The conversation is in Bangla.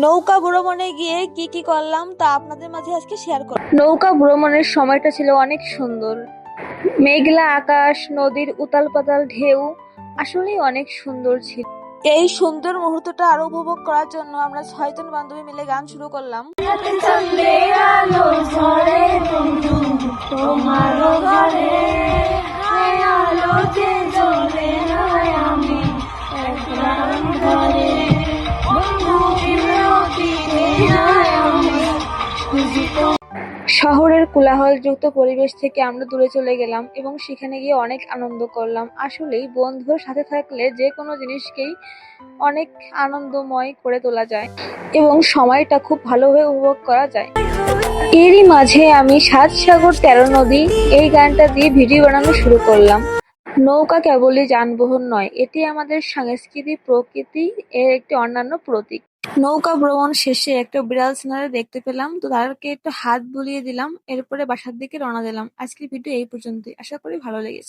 নৌকা ভ্রমণে গিয়ে কি কি করলাম তা আপনাদের মাঝে আজকে শেয়ার করব। নৌকা ভ্রমণের সময়টা ছিল অনেক সুন্দর। মেঘলা আকাশ, নদীর উতাল পাতাল ঢেউ আসলেই অনেক সুন্দর ছিল। এই সুন্দর মুহূর্তটা আরো উপভোগ করার জন্য আমরা 6 জন বান্ধবী মিলে গান শুরু করলাম। শহরের কোলাহলযুক্ত পরিবেশ থেকে আমরা দূরে চলে গেলাম এবং সেখানে গিয়ে অনেক আনন্দ করলাম। আসলেই বন্ধুর সাথে থাকলে যে কোনো জিনিসকেই অনেক আনন্দময় করে তোলা যায় এবং সময়টা খুব ভালোভাবে উপভোগ করা যায়। এরই মাঝে আমি 7 সাগর 13 নদী এই গানটা দিয়ে ভিডিও বানানো শুরু করলাম। নৌকা কেবলই যানবাহন নয়, এটি আমাদের সংস্কৃতি, প্রকৃতি এর একটি অন্যান্য প্রতীক। নৌকা ভ্রমণ শেষে একটা বিড়াল সিনারি দেখতে পেলাম, তো তাদেরকে একটু হাত বুলিয়ে দিলাম, এরপরে বাসার দিকে রওনা দিলাম। আজকের ভিডিও এই পর্যন্তই, আশা করি ভালো লেগেছে।